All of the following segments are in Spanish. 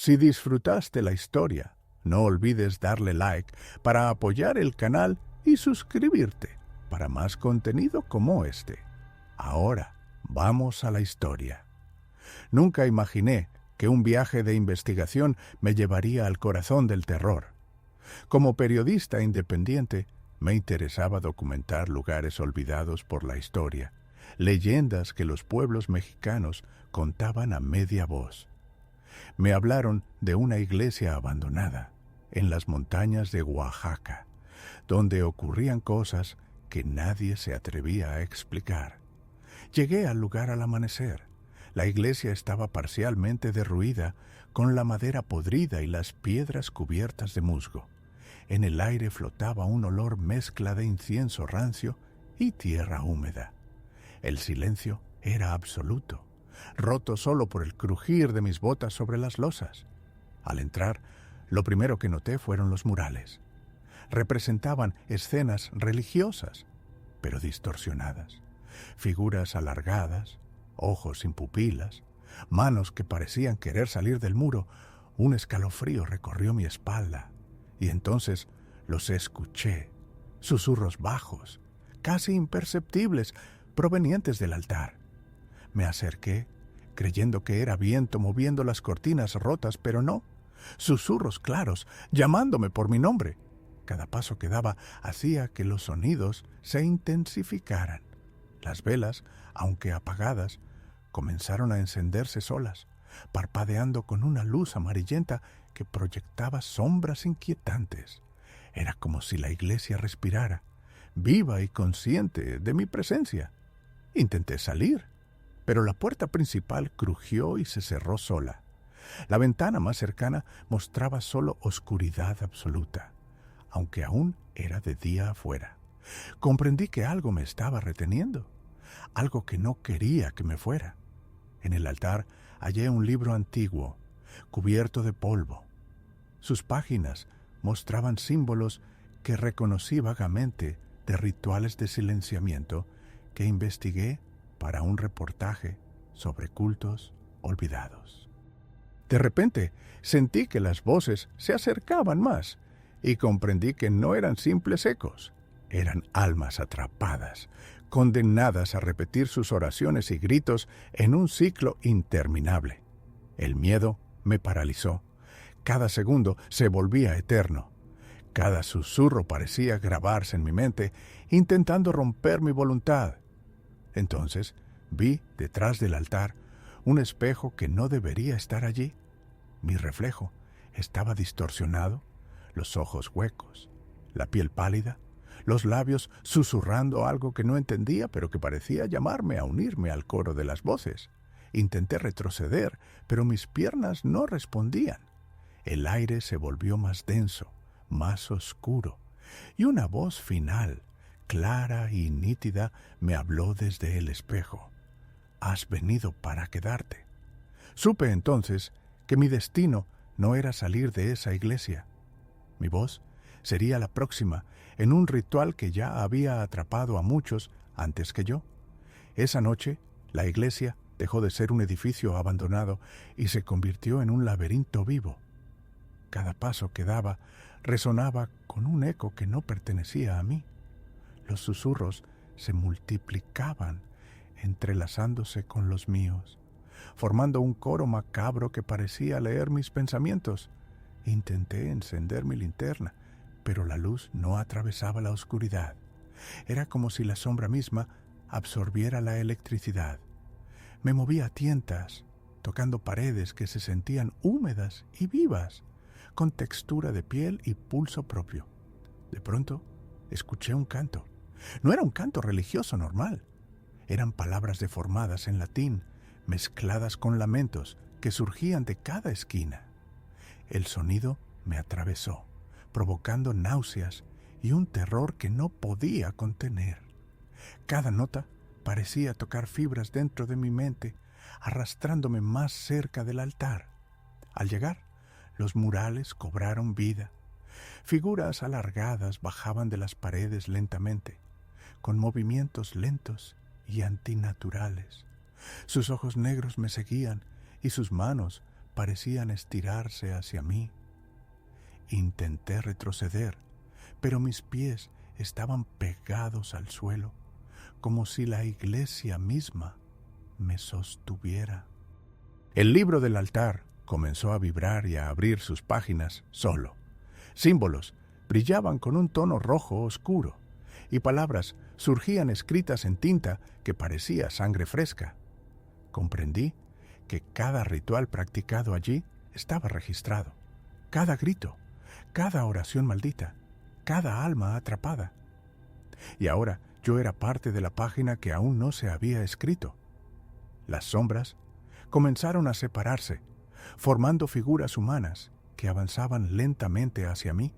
Si disfrutaste la historia, no olvides darle like para apoyar el canal y suscribirte para más contenido como este. Ahora, vamos a la historia. Nunca imaginé que un viaje de investigación me llevaría al corazón del terror. Como periodista independiente, me interesaba documentar lugares olvidados por la historia, leyendas que los pueblos mexicanos contaban a media voz. Me hablaron de una iglesia abandonada en las montañas de Oaxaca, donde ocurrían cosas que nadie se atrevía a explicar. Llegué al lugar al amanecer. La iglesia estaba parcialmente derruida, con la madera podrida y las piedras cubiertas de musgo. En el aire flotaba un olor mezcla de incienso rancio y tierra húmeda. El silencio era absoluto, roto solo por el crujir de mis botas sobre las losas. Al entrar, lo primero que noté fueron los murales. Representaban escenas religiosas, pero distorsionadas. Figuras alargadas, ojos sin pupilas, manos que parecían querer salir del muro. Un escalofrío recorrió mi espalda, y entonces los escuché, susurros bajos, casi imperceptibles, provenientes del altar. Me acerqué, creyendo que era viento moviendo las cortinas rotas, pero no. Susurros claros, llamándome por mi nombre. Cada paso que daba hacía que los sonidos se intensificaran. Las velas, aunque apagadas, comenzaron a encenderse solas, parpadeando con una luz amarillenta que proyectaba sombras inquietantes. Era como si la iglesia respirara, viva y consciente de mi presencia. Intenté salir, pero la puerta principal crujió y se cerró sola. La ventana más cercana mostraba solo oscuridad absoluta, aunque aún era de día afuera. Comprendí que algo me estaba reteniendo, algo que no quería que me fuera. En el altar hallé un libro antiguo, cubierto de polvo. Sus páginas mostraban símbolos que reconocí vagamente de rituales de silenciamiento que investigué para un reportaje sobre cultos olvidados. De repente sentí que las voces se acercaban más y comprendí que no eran simples ecos, eran almas atrapadas, condenadas a repetir sus oraciones y gritos en un ciclo interminable. El miedo me paralizó. Cada segundo se volvía eterno. Cada susurro parecía grabarse en mi mente, intentando romper mi voluntad. Entonces vi detrás del altar un espejo que no debería estar allí. Mi reflejo estaba distorsionado, los ojos huecos, la piel pálida, los labios susurrando algo que no entendía, pero que parecía llamarme a unirme al coro de las voces. Intenté retroceder, pero mis piernas no respondían. El aire se volvió más denso, más oscuro, y una voz final, clara y nítida, me habló desde el espejo. «Has venido para quedarte». Supe entonces que mi destino no era salir de esa iglesia. Mi voz sería la próxima en un ritual que ya había atrapado a muchos antes que yo. Esa noche, la iglesia dejó de ser un edificio abandonado y se convirtió en un laberinto vivo. Cada paso que daba resonaba con un eco que no pertenecía a mí. Los susurros se multiplicaban, entrelazándose con los míos, formando un coro macabro que parecía leer mis pensamientos. Intenté encender mi linterna, pero la luz no atravesaba la oscuridad. Era como si la sombra misma absorbiera la electricidad. Me movía a tientas, tocando paredes que se sentían húmedas y vivas, con textura de piel y pulso propio. De pronto, escuché un canto. No era un canto religioso normal. Eran palabras deformadas en latín, mezcladas con lamentos que surgían de cada esquina. El sonido me atravesó, provocando náuseas y un terror que no podía contener. Cada nota parecía tocar fibras dentro de mi mente, arrastrándome más cerca del altar. Al llegar, los murales cobraron vida. Figuras alargadas bajaban de las paredes lentamente, con movimientos lentos y antinaturales. Sus ojos negros me seguían y sus manos parecían estirarse hacia mí. Intenté retroceder, pero mis pies estaban pegados al suelo, como si la iglesia misma me sostuviera. El libro del altar comenzó a vibrar y a abrir sus páginas solo. Símbolos brillaban con un tono rojo oscuro, y palabras surgían escritas en tinta que parecía sangre fresca. Comprendí que cada ritual practicado allí estaba registrado, cada grito, cada oración maldita, cada alma atrapada. Y ahora yo era parte de la página que aún no se había escrito. Las sombras comenzaron a separarse, formando figuras humanas que avanzaban lentamente hacia mí.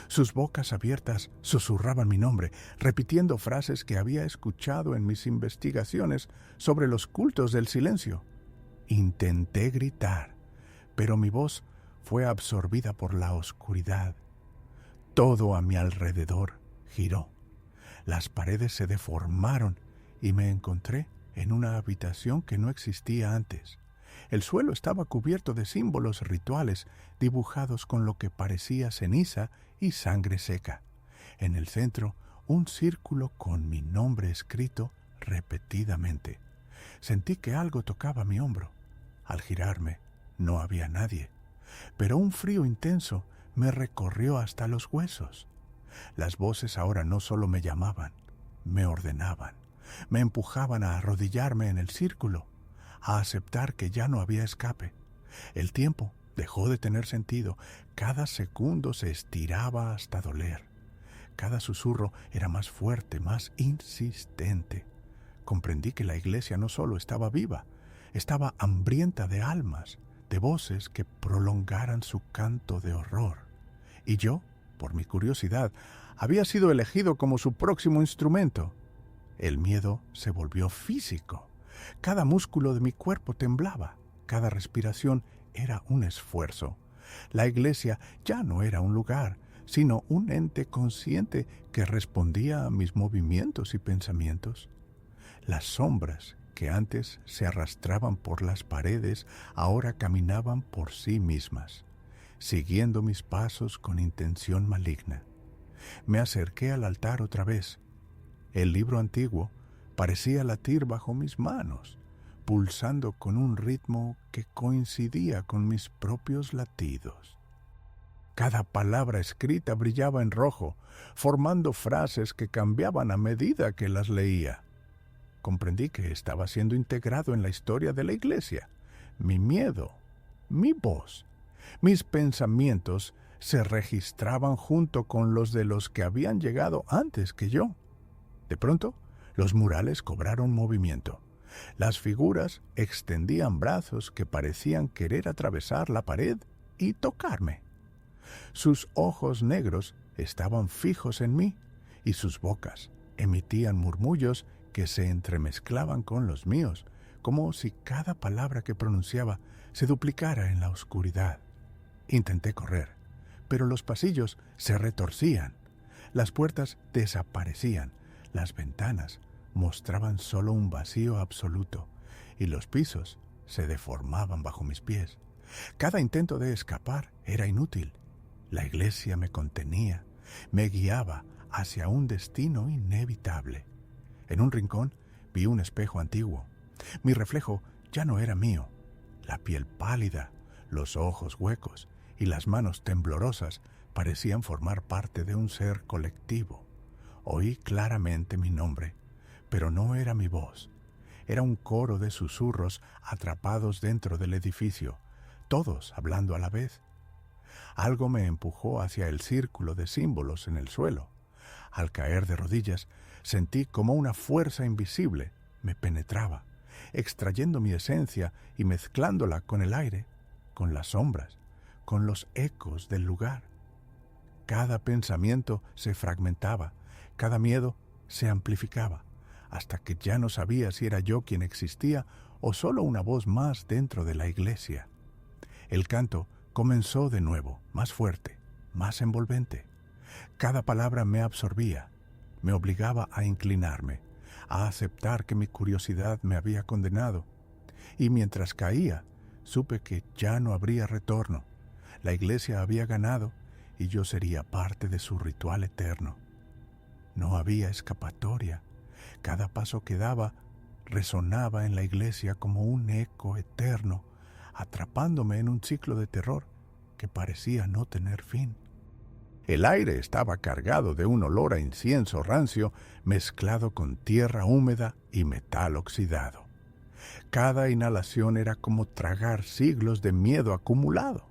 Sus bocas abiertas susurraban mi nombre, repitiendo frases que había escuchado en mis investigaciones sobre los cultos del silencio. Intenté gritar, pero mi voz fue absorbida por la oscuridad. Todo a mi alrededor giró. Las paredes se deformaron y me encontré en una habitación que no existía antes. El suelo estaba cubierto de símbolos rituales dibujados con lo que parecía ceniza y sangre seca. En el centro, un círculo con mi nombre escrito repetidamente. Sentí que algo tocaba mi hombro. Al girarme, no había nadie, pero un frío intenso me recorrió hasta los huesos. Las voces ahora no solo me llamaban, me ordenaban, me empujaban a arrodillarme en el círculo, a aceptar que ya no había escape. El tiempo dejó de tener sentido. Cada segundo se estiraba hasta doler. Cada susurro era más fuerte, más insistente. Comprendí que la iglesia no solo estaba viva, estaba hambrienta de almas, de voces que prolongaran su canto de horror. Y yo, por mi curiosidad, había sido elegido como su próximo instrumento. El miedo se volvió físico. Cada músculo de mi cuerpo temblaba. Cada respiración era un esfuerzo. La iglesia ya no era un lugar, sino un ente consciente que respondía a mis movimientos y pensamientos. Las sombras que antes se arrastraban por las paredes ahora caminaban por sí mismas, siguiendo mis pasos con intención maligna. Me acerqué al altar otra vez. El libro antiguo parecía latir bajo mis manos, pulsando con un ritmo que coincidía con mis propios latidos. Cada palabra escrita brillaba en rojo, formando frases que cambiaban a medida que las leía. Comprendí que estaba siendo integrado en la historia de la iglesia. Mi miedo, mi voz, mis pensamientos se registraban junto con los de los que habían llegado antes que yo. De pronto, los murales cobraron movimiento. Las figuras extendían brazos que parecían querer atravesar la pared y tocarme. Sus ojos negros estaban fijos en mí y sus bocas emitían murmullos que se entremezclaban con los míos, como si cada palabra que pronunciaba se duplicara en la oscuridad. Intenté correr, pero los pasillos se retorcían, las puertas desaparecían, las ventanas mostraban solo un vacío absoluto y los pisos se deformaban bajo mis pies. Cada intento de escapar era inútil. La iglesia me contenía, me guiaba hacia un destino inevitable. En un rincón vi un espejo antiguo. Mi reflejo ya no era mío. La piel pálida, los ojos huecos y las manos temblorosas parecían formar parte de un ser colectivo. Oí claramente mi nombre, pero no era mi voz. Era un coro de susurros atrapados dentro del edificio, todos hablando a la vez. Algo me empujó hacia el círculo de símbolos en el suelo. Al caer de rodillas, sentí como una fuerza invisible me penetraba, extrayendo mi esencia y mezclándola con el aire, con las sombras, con los ecos del lugar. Cada pensamiento se fragmentaba, cada miedo se amplificaba, hasta que ya no sabía si era yo quien existía o solo una voz más dentro de la iglesia. El canto comenzó de nuevo, más fuerte, más envolvente. Cada palabra me absorbía, me obligaba a inclinarme, a aceptar que mi curiosidad me había condenado. Y mientras caía, Supe que ya no habría retorno. La iglesia había ganado y yo sería parte de su ritual eterno. No había escapatoria. Cada paso que daba resonaba en la iglesia como un eco eterno, atrapándome en un ciclo de terror que parecía no tener fin. El aire estaba cargado de un olor a incienso rancio mezclado con tierra húmeda y metal oxidado. Cada inhalación era como tragar siglos de miedo acumulado.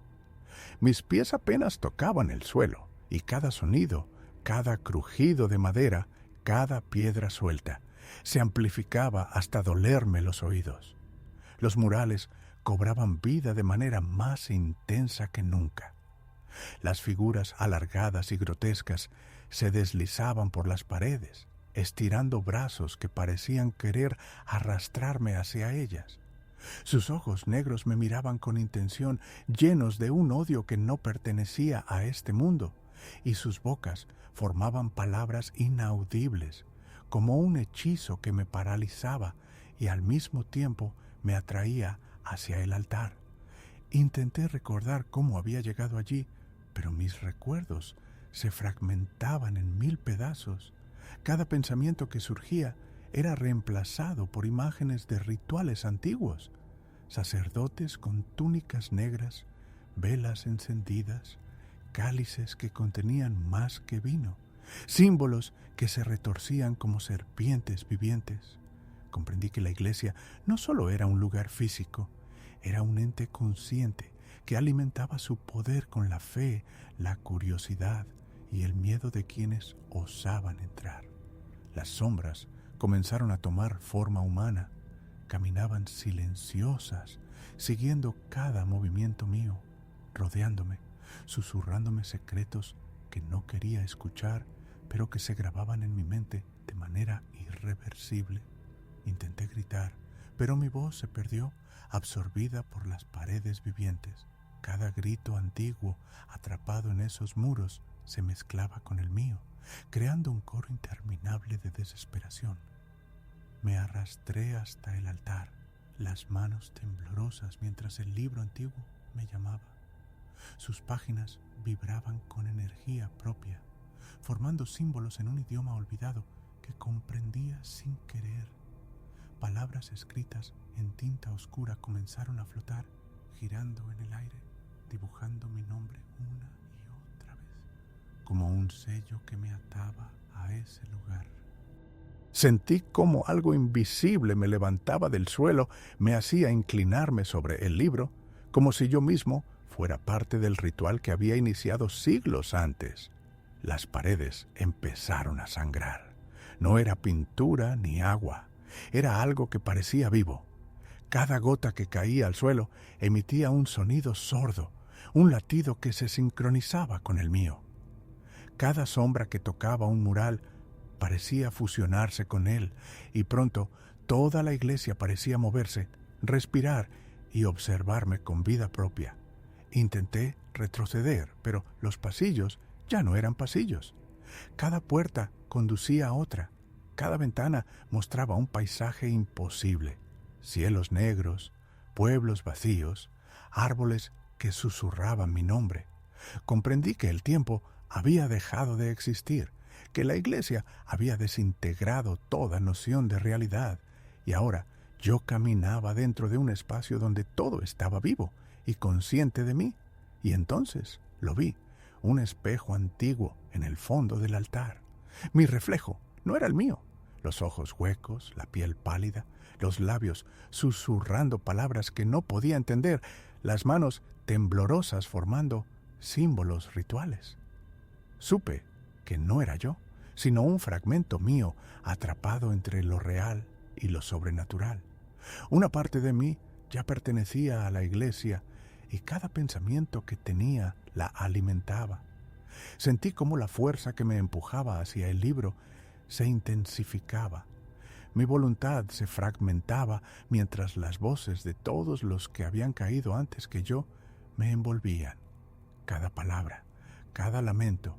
Mis pies apenas tocaban el suelo, y cada sonido, cada crujido de madera, cada piedra suelta, se amplificaba hasta dolerme los oídos. Los murales cobraban vida de manera más intensa que nunca. Las figuras alargadas y grotescas se deslizaban por las paredes, estirando brazos que parecían querer arrastrarme hacia ellas. Sus ojos negros me miraban con intención, llenos de un odio que no pertenecía a este mundo, y sus bocas formaban palabras inaudibles, como un hechizo que me paralizaba y al mismo tiempo me atraía hacia el altar. Intenté recordar cómo había llegado allí, pero mis recuerdos se fragmentaban en 1000 pedazos. Cada pensamiento que surgía era reemplazado por imágenes de rituales antiguos, sacerdotes con túnicas negras, velas encendidas, cálices que contenían más que vino, símbolos que se retorcían como serpientes vivientes. Comprendí que la iglesia no solo era un lugar físico, era un ente consciente que alimentaba su poder con la fe, la curiosidad y el miedo de quienes osaban entrar. Las sombras comenzaron a tomar forma humana, caminaban silenciosas, siguiendo cada movimiento mío, rodeándome, susurrándome secretos que no quería escuchar, pero que se grababan en mi mente de manera irreversible. Intenté gritar, pero mi voz se perdió, absorbida por las paredes vivientes. Cada grito antiguo, atrapado en esos muros, se mezclaba con el mío, creando un coro interminable de desesperación. Me arrastré hasta el altar, las manos temblorosas mientras el libro antiguo me llamaba. Sus páginas vibraban con energía propia, formando símbolos en un idioma olvidado que comprendía sin querer. Palabras escritas en tinta oscura comenzaron a flotar, girando en el aire, dibujando mi nombre una y otra vez, como un sello que me ataba a ese lugar. Sentí como algo invisible me levantaba del suelo, me hacía inclinarme sobre el libro, como si yo mismo fuera parte del ritual que había iniciado siglos antes. Las paredes empezaron a sangrar. No era pintura ni agua, era algo que parecía vivo. Cada gota que caía al suelo emitía un sonido sordo, un latido que se sincronizaba con el mío. Cada sombra que tocaba un mural parecía fusionarse con él, y pronto toda la iglesia parecía moverse, respirar y observarme con vida propia. Intenté retroceder, pero los pasillos ya no eran pasillos. Cada puerta conducía a otra. Cada ventana mostraba un paisaje imposible. Cielos negros, pueblos vacíos, árboles que susurraban mi nombre. Comprendí que el tiempo había dejado de existir, que la iglesia había desintegrado toda noción de realidad, y ahora yo caminaba dentro de un espacio donde todo estaba vivo y consciente de mí. Y entonces lo vi, un espejo antiguo en el fondo del altar. Mi reflejo no era el mío. Los ojos huecos, la piel pálida, los labios susurrando palabras que no podía entender, las manos temblorosas formando símbolos rituales. Supe que no era yo, sino un fragmento mío atrapado entre lo real y lo sobrenatural. Una parte de mí ya pertenecía a la iglesia y cada pensamiento que tenía la alimentaba. Sentí cómo la fuerza que me empujaba hacia el libro se intensificaba. Mi voluntad se fragmentaba mientras las voces de todos los que habían caído antes que yo me envolvían. Cada palabra, cada lamento,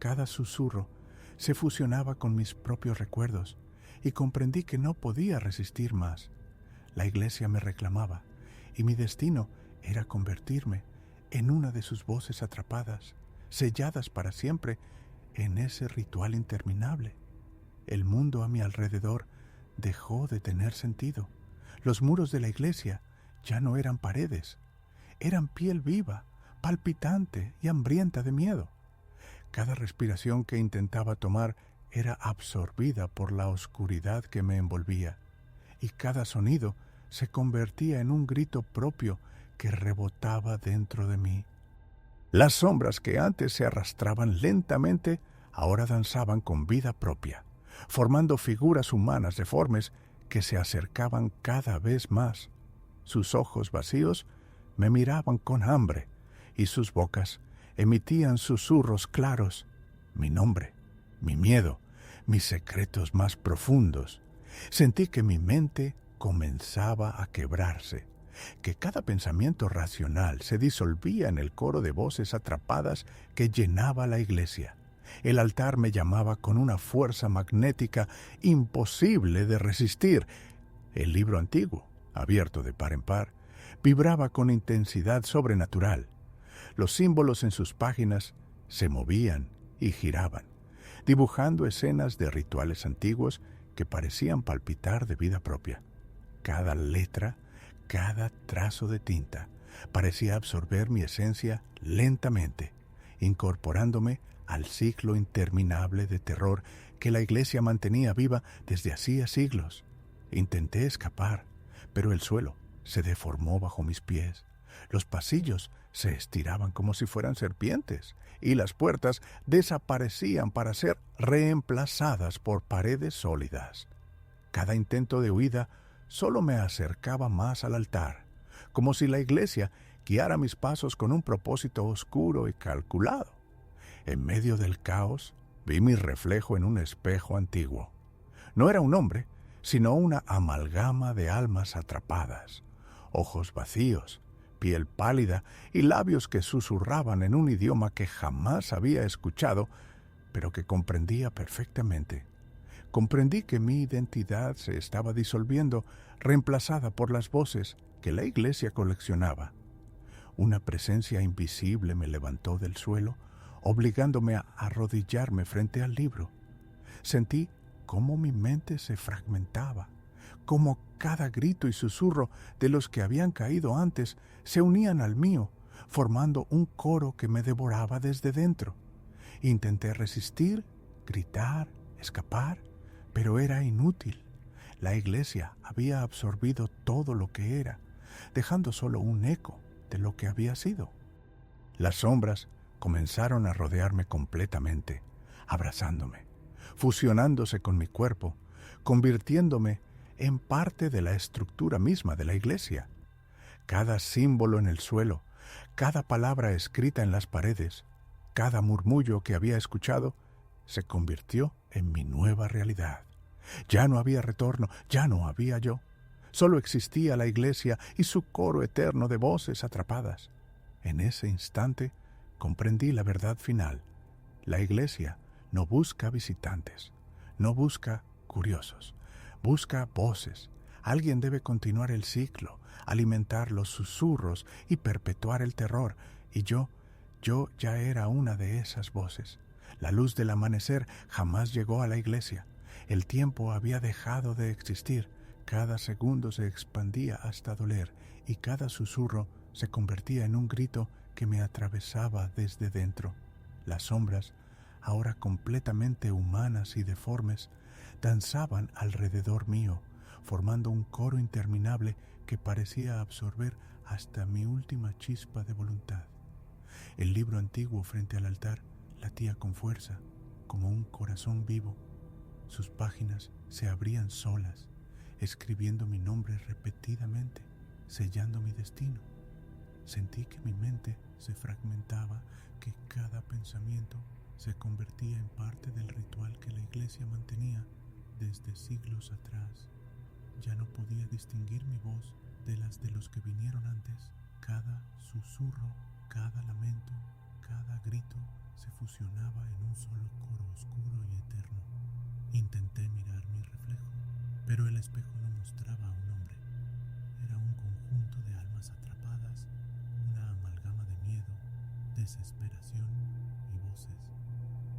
cada susurro se fusionaba con mis propios recuerdos y comprendí que no podía resistir más. La iglesia me reclamaba y mi destino era convertirme en una de sus voces atrapadas, selladas para siempre en ese ritual interminable. El mundo a mi alrededor dejó de tener sentido. Los muros de la iglesia ya no eran paredes, eran piel viva, palpitante y hambrienta de miedo. Cada respiración que intentaba tomar era absorbida por la oscuridad que me envolvía, y cada sonido se convertía en un grito propio que rebotaba dentro de mí. Las sombras que antes se arrastraban lentamente ahora danzaban con vida propia, formando figuras humanas deformes que se acercaban cada vez más. Sus ojos vacíos me miraban con hambre y sus bocas emitían susurros claros, mi nombre, mi miedo, mis secretos más profundos. Sentí que mi mente comenzaba a quebrarse, que cada pensamiento racional se disolvía en el coro de voces atrapadas que llenaba la iglesia. El altar me llamaba con una fuerza magnética imposible de resistir. El libro antiguo, abierto de par en par, vibraba con intensidad sobrenatural. Los símbolos en sus páginas se movían y giraban, dibujando escenas de rituales antiguos que parecían palpitar de vida propia. Cada letra, cada trazo de tinta, parecía absorber mi esencia lentamente, incorporándome al ciclo interminable de terror que la iglesia mantenía viva desde hacía siglos. Intenté escapar, pero el suelo se deformó bajo mis pies. Los pasillos se estiraban como si fueran serpientes, y las puertas desaparecían para ser reemplazadas por paredes sólidas. Cada intento de huida solo me acercaba más al altar, como si la iglesia guiara mis pasos con un propósito oscuro y calculado. En medio del caos, vi mi reflejo en un espejo antiguo. No era un hombre, sino una amalgama de almas atrapadas, ojos vacíos, piel pálida y labios que susurraban en un idioma que jamás había escuchado, pero que comprendía perfectamente. Comprendí que mi identidad se estaba disolviendo, reemplazada por las voces que la iglesia coleccionaba. Una presencia invisible me levantó del suelo, obligándome a arrodillarme frente al libro. Sentí cómo mi mente se fragmentaba, cómo cada grito y susurro de los que habían caído antes se unían al mío, formando un coro que me devoraba desde dentro. Intenté resistir, gritar, escapar, pero era inútil. La iglesia había absorbido todo lo que era, dejando solo un eco de lo que había sido. Las sombras comenzaron a rodearme completamente, abrazándome, fusionándose con mi cuerpo, convirtiéndome en parte de la estructura misma de la iglesia. Cada símbolo en el suelo, cada palabra escrita en las paredes, cada murmullo que había escuchado, se convirtió en mi nueva realidad. Ya no había retorno, ya no había yo. Solo existía la iglesia y su coro eterno de voces atrapadas. En ese instante comprendí la verdad final. La iglesia no busca visitantes, no busca curiosos, busca voces. Alguien debe continuar el ciclo, alimentar los susurros y perpetuar el terror. Y yo ya era una de esas voces. La luz del amanecer jamás llegó a la iglesia. El tiempo había dejado de existir. Cada segundo se expandía hasta doler y cada susurro se convertía en un grito que me atravesaba desde dentro. Las sombras, ahora completamente humanas y deformes, danzaban alrededor mío, formando un coro interminable que parecía absorber hasta mi última chispa de voluntad. El libro antiguo frente al altar latía con fuerza, como un corazón vivo. Sus páginas se abrían solas, escribiendo mi nombre repetidamente, sellando mi destino. Sentí que mi mente se fragmentaba, que cada pensamiento se convertía en parte del ritual que la iglesia mantenía desde siglos atrás. Ya no podía distinguir mi voz de las de los que vinieron antes. Cada susurro, cada lamento, cada grito se fusionaba en un solo coro oscuro y eterno. Intenté mirar mi reflejo, pero el espejo no mostraba a un hombre. Era un conjunto conjunto de almas atrapadas, una amalgama de miedo, desesperación y voces.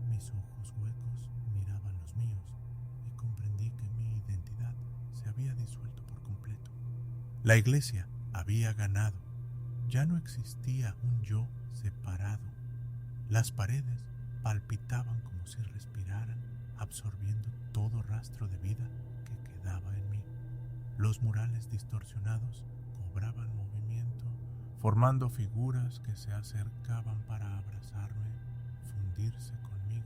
Mis ojos huecos miraban los míos y comprendí que mi identidad se había disuelto por completo. La iglesia había ganado. Ya no existía un yo separado. Las paredes palpitaban como si respiraran, absorbiendo todo rastro de vida que quedaba en mí. Los murales distorsionados cobraban movimiento, formando figuras que se acercaban para abrazarme, fundirse conmigo.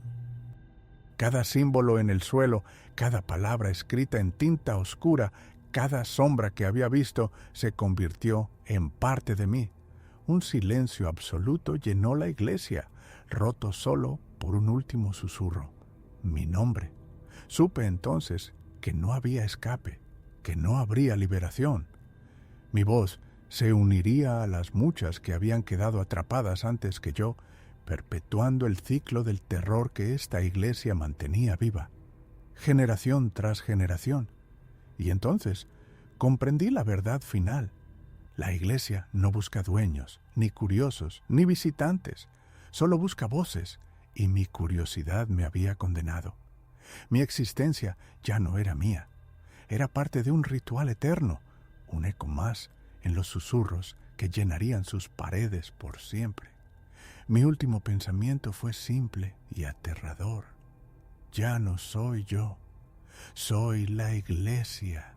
Cada símbolo en el suelo, cada palabra escrita en tinta oscura, cada sombra que había visto se convirtió en parte de mí. Un silencio absoluto llenó la iglesia, roto solo por un último susurro: mi nombre. Supe entonces que no había escape, que no habría liberación. Mi voz se uniría a las muchas que habían quedado atrapadas antes que yo, perpetuando el ciclo del terror que esta iglesia mantenía viva, generación tras generación. Y entonces comprendí la verdad final. La iglesia no busca dueños, ni curiosos, ni visitantes. Solo busca voces, y mi curiosidad me había condenado. Mi existencia ya no era mía. Era parte de un ritual eterno, un eco más en los susurros que llenarían sus paredes por siempre. Mi último pensamiento fue simple y aterrador. Ya no soy yo, soy la iglesia.